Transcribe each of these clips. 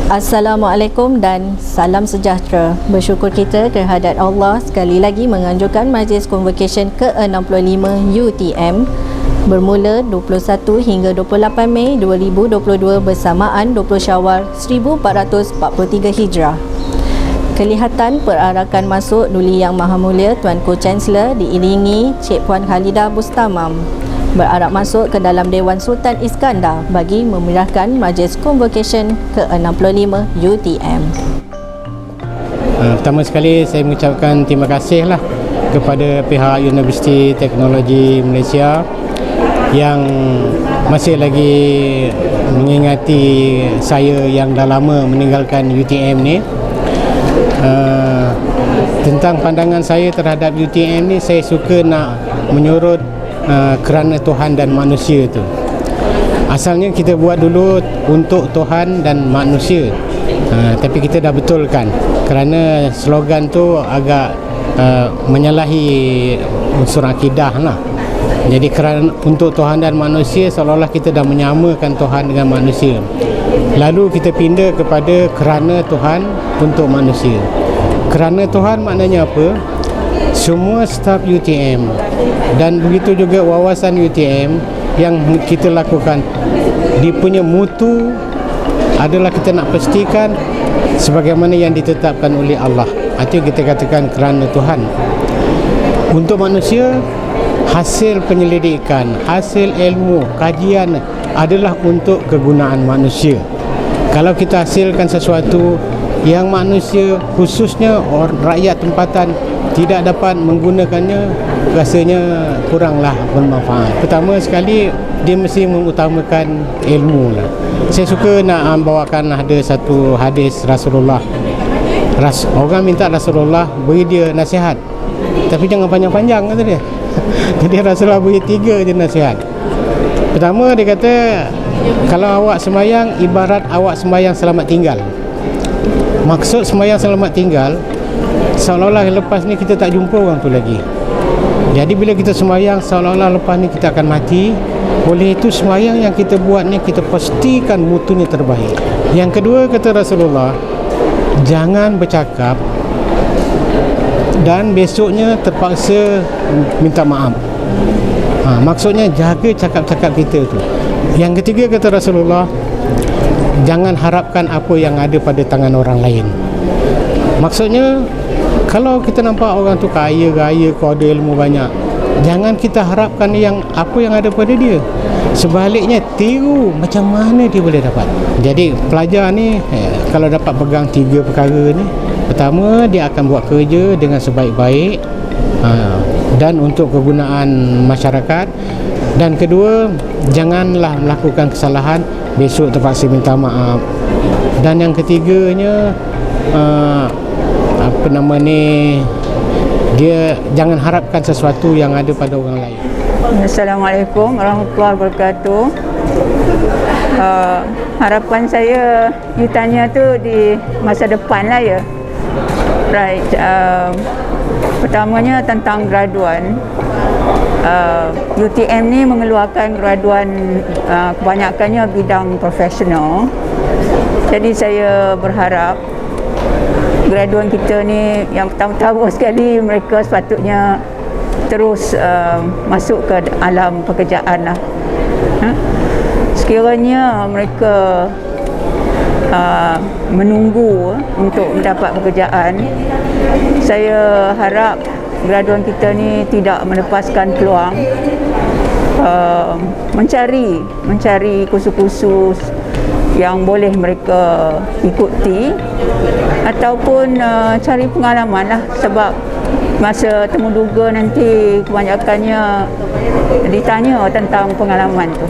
Assalamualaikum dan salam sejahtera. Bersyukur kita kehadirat Allah sekali lagi menganjurkan Majlis Convocation ke-65 UTM bermula 21 hingga 28 Mei 2022 bersamaan 20 Syawal 1443 Hijrah. Kelihatan perarakan masuk Duli Yang Maha Mulia Tuanku Chancellor diiringi Cik Puan Khalidah Bustamam berarak masuk ke dalam Dewan Sultan Iskandar bagi memeriahkan Majlis Convocation ke-65 UTM. Pertama sekali saya mengucapkan terima kasihlah kepada pihak Universiti Teknologi Malaysia yang masih lagi mengingati saya yang dah lama meninggalkan UTM ni. Tentang pandangan saya terhadap UTM ni, saya suka nak menyorot kerana Tuhan dan manusia tu. Asalnya kita buat dulu untuk Tuhan dan manusia, tapi kita dah betulkan kerana slogan tu agak menyalahi unsur akidah lah. Jadi kerana untuk Tuhan dan manusia, seolah-olah kita dah menyamakan Tuhan dengan manusia. Lalu kita pindah kepada kerana Tuhan untuk manusia. Kerana Tuhan maknanya apa? Semua staf UTM dan begitu juga wawasan UTM yang kita lakukan, dia punya mutu adalah kita nak pastikan sebagaimana yang ditetapkan oleh Allah. Itu kita katakan kerana Tuhan. Untuk manusia, hasil penyelidikan, hasil ilmu, kajian adalah untuk kegunaan manusia. Kalau kita hasilkan sesuatu yang manusia, khususnya rakyat tempatan, tidak dapat menggunakannya, rasanya kuranglah bermanfaat. Pertama sekali, dia mesti mengutamakan ilmu lah. Saya suka nak bawakan ada satu hadis Rasulullah. Orang minta Rasulullah beri dia nasihat, tapi jangan panjang-panjang, kata dia. Jadi Rasulullah beri 3 je nasihat. Pertama, dia kata, kalau awak sembahyang, ibarat awak sembahyang selamat tinggal. Maksud sembahyang selamat tinggal, seolah-olah lepas ni kita tak jumpa orang tu lagi. Jadi bila kita sembahyang, seolah-olah lepas ni kita akan mati. Oleh itu sembahyang yang kita buat ni, kita pastikan mutunya terbaik. Yang kedua, kata Rasulullah, jangan bercakap dan besoknya terpaksa minta maaf. Maksudnya jaga cakap-cakap kita tu. Yang ketiga, kata Rasulullah, jangan harapkan apa yang ada pada tangan orang lain. Maksudnya, kalau kita nampak orang tu kaya, kau ada ilmu banyak, jangan kita harapkan apa yang ada pada dia. Sebaliknya, tiru macam mana dia boleh dapat. Jadi pelajar ni kalau dapat pegang 3 perkara ni, pertama, dia akan buat kerja dengan sebaik-baik dan untuk kegunaan masyarakat. Dan kedua, janganlah melakukan kesalahan besok terpaksa minta maaf. Dan yang ketiganya, dia jangan harapkan sesuatu yang ada pada orang lain. Assalamualaikum warahmatullahi wabarakatuh. Harapan saya ditanya tu di masa depan lah ya. Right. Pertamanya tentang graduan. UTM ni mengeluarkan graduan kebanyakannya bidang profesional. Jadi saya berharap graduan kita ni yang pertama-tama sekali, mereka sepatutnya terus masuk ke alam pekerjaan lah. Sekiranya mereka menunggu untuk mendapat pekerjaan, saya harap graduan kita ni tidak melepaskan peluang mencari kursus-kursus yang boleh mereka ikuti ataupun cari pengalaman lah, sebab masa temuduga nanti kebanyakannya ditanya tentang pengalaman tu.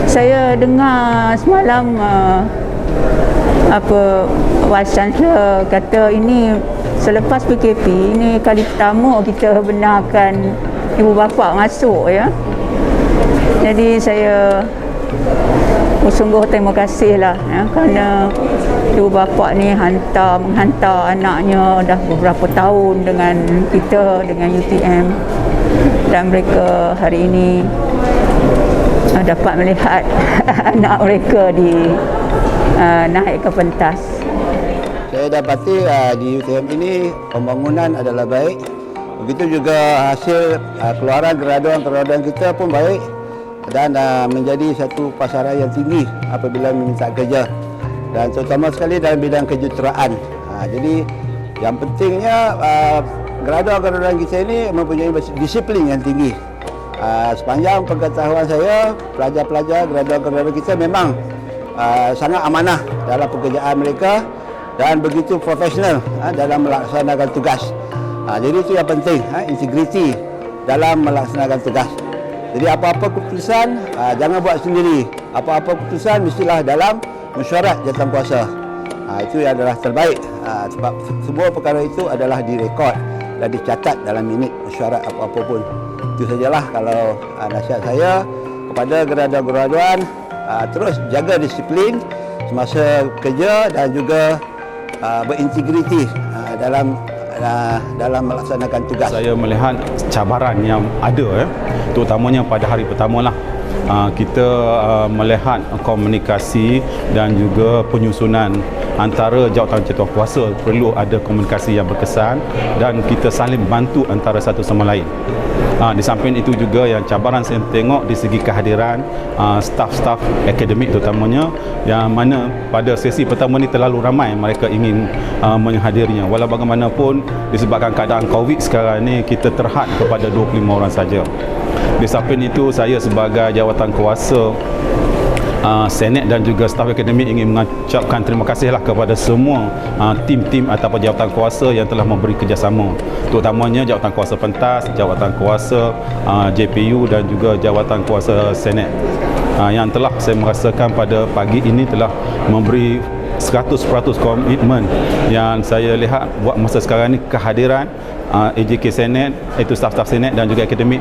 Saya dengar semalam Vice Chancellor kata ini selepas PKP, ini kali pertama kita benarkan ibu bapa masuk ya. Jadi saya sungguh terima kasih lah ya, kerana ibu bapa ni menghantar anaknya dah beberapa tahun dengan kita, dengan UTM, dan mereka hari ini dapat melihat anak mereka naik ke pentas. Saya dapati di UTM ini pembangunan adalah baik. Begitu juga hasil keluaran graduan kita pun baik dan menjadi satu pasaran yang tinggi apabila meminta kerja, dan terutama sekali dalam bidang kejuruteraan. Jadi yang pentingnya graduan kita ini mempunyai disiplin yang tinggi. Sepanjang pengetahuan saya, pelajar-pelajar graduan kita memang sangat amanah dalam pekerjaan mereka dan begitu profesional dalam melaksanakan tugas. Jadi itu yang penting, integriti dalam melaksanakan tugas. Jadi apa-apa keputusan jangan buat sendiri. Apa-apa keputusan mestilah dalam mesyuarat jawatankuasa. Itu adalah terbaik. Sebab semua perkara itu adalah direkod dan dicatat dalam minit mesyuarat apa-apa pun. Itu sajalah kalau nasihat saya kepada graduan-graduan, terus jaga disiplin semasa kerja dan juga berintegriti dalam melaksanakan tugas. Saya melihat cabaran yang ada, terutamanya pada hari pertama lah. Kita melihat komunikasi dan juga penyusunan antara jawatan-jawatan kuasa, perlu ada komunikasi yang berkesan dan kita saling bantu antara satu sama lain. Di samping itu juga yang cabaran saya tengok di segi kehadiran staf-staf akademik terutamanya, yang mana pada sesi pertama ni terlalu ramai mereka ingin menghadirinya. Walau bagaimanapun disebabkan keadaan COVID sekarang ni kita terhad kepada 25 orang saja. Di samping itu saya sebagai jawatan kuasa Senat dan juga staf akademik ingin mengucapkan terima kasihlah kepada semua tim-tim ataupun jawatan kuasa yang telah memberi kerjasama, terutamanya jawatan kuasa pentas, jawatan kuasa JPU dan juga jawatan kuasa Senat yang telah saya merasakan pada pagi ini telah memberi 100% komitmen. Yang saya lihat buat masa sekarang ni kehadiran AJK Senat, itu staf-staf Senat dan juga akademik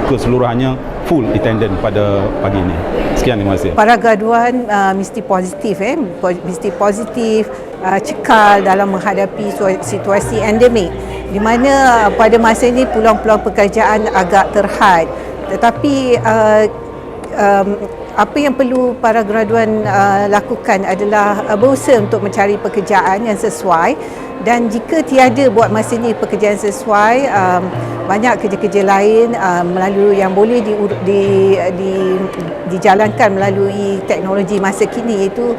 keseluruhannya full attendance pada pagi ini. Sekian, terima kasih. Para graduan mesti positif, mesti positif, cekal dalam menghadapi situasi endemik, di mana pada masa ini peluang-peluang pekerjaan agak terhad. Tetapi apa yang perlu para graduan lakukan adalah berusaha untuk mencari pekerjaan yang sesuai, dan jika tiada buat masa ini pekerjaan sesuai, banyak kerja-kerja lain melalui yang boleh dijalankan melalui teknologi masa kini, iaitu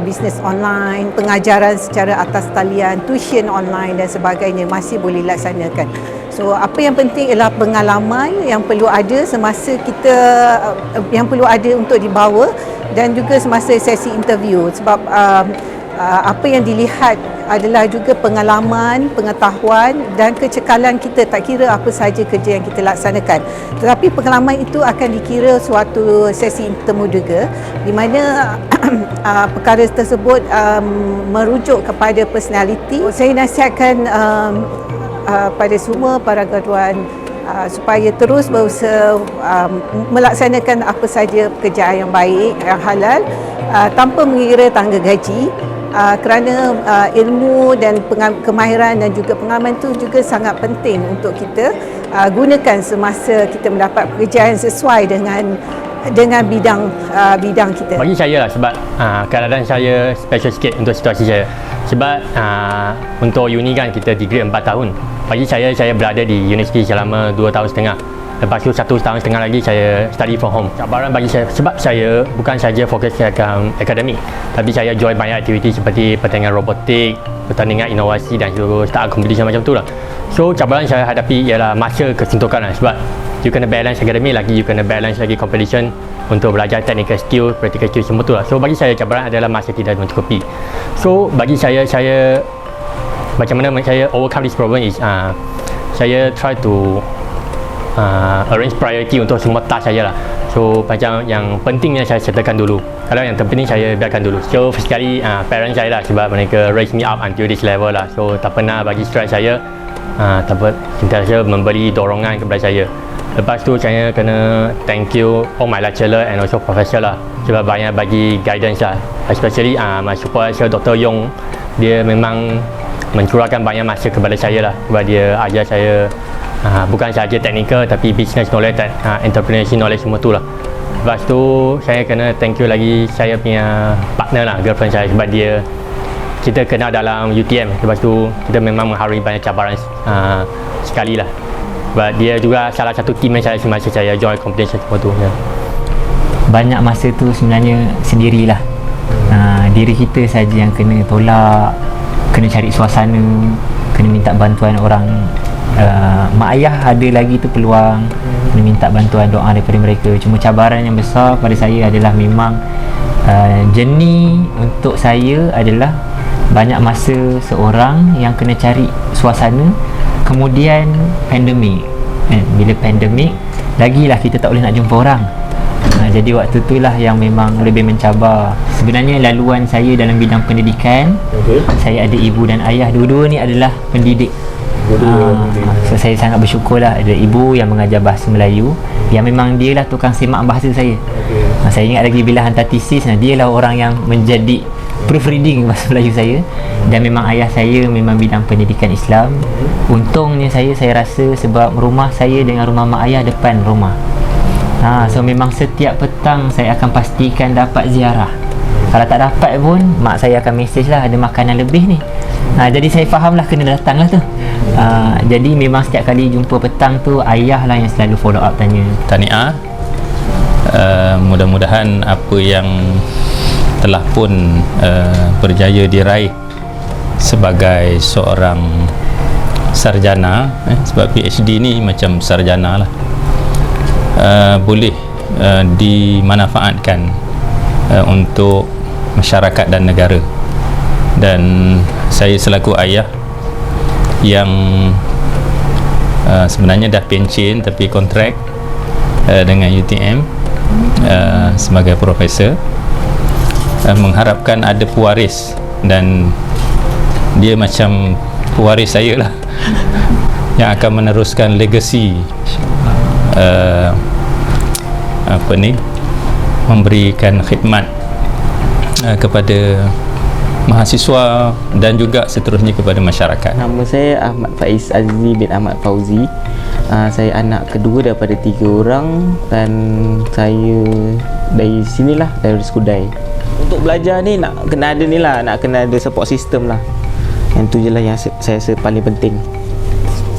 bisnes online, pengajaran secara atas talian, tuition online dan sebagainya masih boleh dilaksanakan. So apa yang penting ialah pengalaman yang perlu ada semasa kita, yang perlu ada untuk dibawa, dan juga semasa sesi interview, sebab apa yang dilihat adalah juga pengalaman, pengetahuan dan kecekalan kita, tak kira apa sahaja kerja yang kita laksanakan. Tetapi pengalaman itu akan dikira suatu sesi temuduga, di mana perkara tersebut merujuk kepada personality. Saya nasihatkan pada semua para graduan supaya terus berusaha melaksanakan apa saja pekerjaan yang baik, yang halal, tanpa mengira tangga gaji, kerana ilmu dan kemahiran dan juga pengalaman itu juga sangat penting untuk kita gunakan semasa kita mendapat pekerjaan sesuai dengan bidang kita. Bagi saya lah, sebab keadaan saya special sikit untuk situasi saya. Sebab untuk uni kan kita degree 4 tahun. Bagi saya berada di universiti selama 2 tahun setengah. Lepas tu 1 tahun setengah lagi saya study from home. Cabaran bagi saya, sebab saya bukan saja fokus ke akademik, tapi saya join banyak aktiviti seperti pertandingan robotik, pertandingan inovasi dan seluruh startup competition macam tu lah. So cabaran saya hadapi ialah masa kesuntukan lah, sebab you kena balance akademik lagi, you kena balance lagi competition untuk belajar technical skill, practical skill, semua tu lah. So bagi saya cabaran adalah masa tidak mencukupi. So bagi saya macam mana saya overcome this problem is saya try to arrange priority untuk semua task saya lah. So macam yang pentingnya saya settlekan dulu, kalau yang terpenting saya biarkan dulu. So first sekali parents saya lah, sebab mereka raise me up until this level lah. So tak pernah bagi stress saya, sentiasa memberi dorongan kepada saya. Lepas tu saya kena thank you all my lecturer and also professor lah, sebab banyak bagi guidance lah. Especially my supervisor Dr. Yong, dia memang mencurahkan banyak masa kepada saya lah, sebab dia ajar saya bukan sahaja teknikal tapi business knowledge dan entrepreneurship knowledge semua tu lah. Lepas tu saya kena thank you lagi saya punya partner lah, girlfriend saya, sebab dia, kita kenal dalam UTM. Lepas tu kita memang mengharui banyak cabaran sekali lah. Sebab dia juga salah satu team yang saya semasa saya join competition waktu tu. Banyak masa tu sebenarnya sendirilah. Diri kita saja yang kena tolak, kena cari suasana, kena minta bantuan orang. Mak ayah ada lagi tu peluang, kena minta bantuan doa daripada mereka. Cuma cabaran yang besar pada saya adalah memang journey untuk saya adalah banyak masa seorang yang kena cari suasana. Kemudian pandemik, bila pandemik lagilah kita tak boleh nak jumpa orang. Jadi waktu itulah yang memang lebih mencabar. Sebenarnya laluan saya dalam bidang pendidikan, saya ada ibu dan ayah, dua-dua ni adalah pendidik. So saya sangat bersyukurlah ada ibu yang mengajar bahasa Melayu, yang memang dia lah tukang semak bahasa saya. Saya ingat lagi bila hantar tesis, dia lah orang yang menjadi proofreading bahasa Melayu saya. Dan memang ayah saya memang bidang pendidikan Islam. Untungnya saya rasa sebab rumah saya dengan rumah mak ayah depan rumah. So memang setiap petang saya akan pastikan dapat ziarah. Kalau tak dapat pun mak saya akan mesej lah, ada makanan lebih ni. Jadi saya faham lah kena datang lah tu. Jadi memang setiap kali jumpa petang tu, ayah lah yang selalu follow up tanya. Tahniah, mudah-mudahan apa yang telah pun berjaya diraih sebagai seorang sarjana, sebab PhD ni macam sarjana lah, boleh dimanfaatkan untuk masyarakat dan negara. Dan saya selaku ayah yang sebenarnya dah pencen tapi kontrak dengan UTM sebagai profesor, mengharapkan ada pewaris, dan dia macam pewaris saya lah yang akan meneruskan legasi memberikan khidmat kepada mahasiswa dan juga seterusnya kepada masyarakat. Nama saya Ahmad Faiz Azizi bin Ahmad Fauzi. Saya anak kedua daripada 3 orang, dan saya dari sinilah, dari Skudai. Untuk belajar ni nak kena ada ni lah, nak kena ada support system lah. Yang tu je lah yang saya rasa paling penting.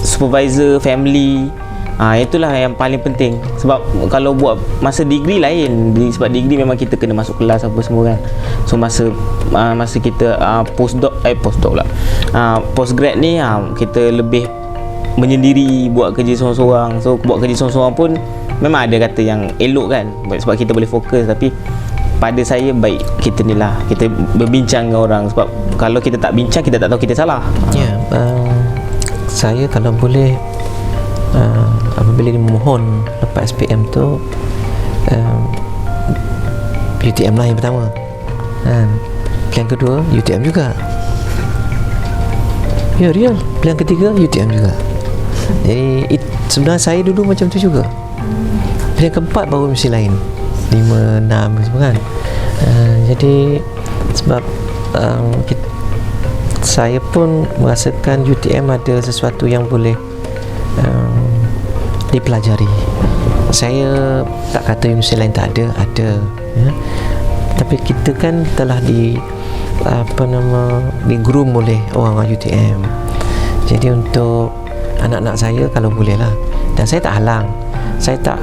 Supervisor, family, itulah yang paling penting. Sebab kalau buat masa degree lain, sebab degree memang kita kena masuk kelas apa semua kan. So masa kita postdoc lah, postgrad ni kita lebih menyendiri, buat kerja seorang-seorang. So buat kerja seorang-seorang pun memang ada kata yang elok kan, sebab kita boleh fokus. Tapi pada saya baik kita ni lah, kita berbincang dengan orang. Sebab kalau kita tak bincang, kita tak tahu kita salah. Saya kalau boleh, apabila memohon lepas SPM tu, UTM lah yang pertama, pilihan kedua UTM juga, real. Pilihan ketiga UTM juga. Jadi sebenarnya saya dulu macam tu juga. Pilihan keempat baru mesti lain, 5, 6 semua kan. Jadi sebab saya pun merasakan UTM ada sesuatu yang boleh dipelajari. Saya tak kata universiti lain tak ada ya. Tapi kita kan telah di-groom oleh orang UTM. Jadi untuk anak-anak saya kalau boleh lah, dan saya tak halang, saya tak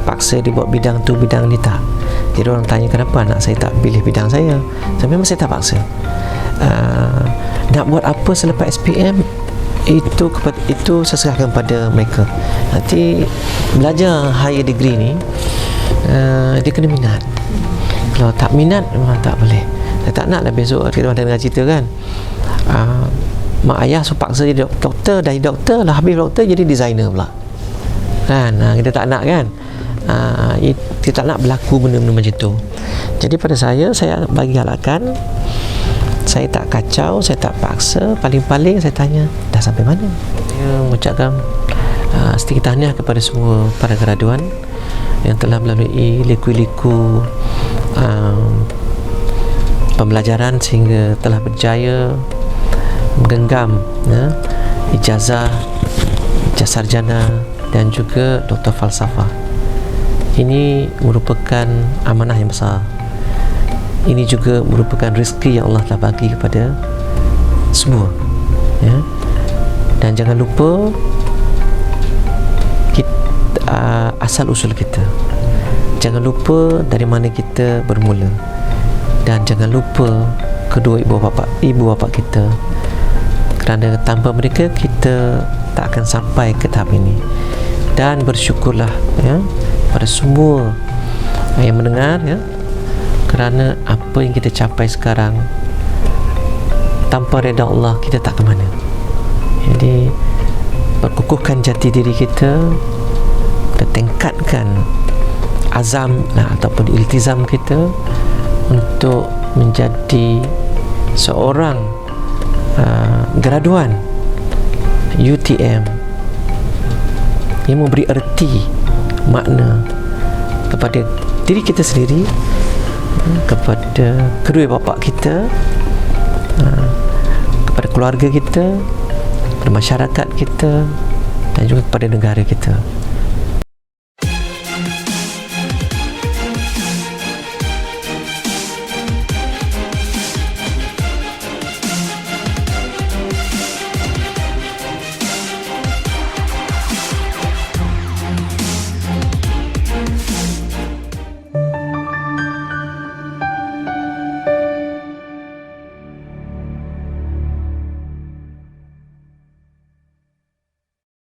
paksa dia buat bidang tu, bidang ni tak. Jadi orang tanya kenapa anak saya tak pilih bidang saya memang saya tak paksa. Nak buat apa selepas SPM itu saya serahkan pada mereka. Nanti belajar higher degree ni, dia kena minat. Kalau tak minat memang tak boleh. Saya tak nak lah besok kita dengar cerita kan, mak ayah paksa jadi doktor, dari doktor lah, habis doktor jadi designer pula kan. Kita tak nak kan, kita tak nak berlaku benda-benda macam tu. Jadi pada saya bagi galakan, saya tak kacau, saya tak paksa. Paling-paling saya tanya, dah sampai mana? Saya mengucapkan sedikit tahniah kepada semua para graduan yang telah melalui liku-liku pembelajaran sehingga telah berjaya menggenggam ijazah sarjana dan juga doktor falsafah. ini merupakan amanah yang besar. Ini juga merupakan rezeki yang Allah telah bagi kepada semua, ya. Dan jangan lupa kita, asal usul kita. Jangan lupa dari mana kita bermula, dan jangan lupa kedua ibu bapa kita, kerana tanpa mereka kita tak akan sampai ke tahap ini. Dan bersyukurlah, ya, pada semua yang mendengar, ya, kerana apa yang kita capai sekarang tanpa redha Allah kita tak ke mana. Jadi perkukuhkan jati diri kita, tingkatkan azam ataupun iltizam kita untuk menjadi seorang graduan UTM yang memberi erti makna kepada diri kita sendiri, kepada kedua bapa kita, kepada keluarga kita, kepada masyarakat kita, dan juga kepada negara kita.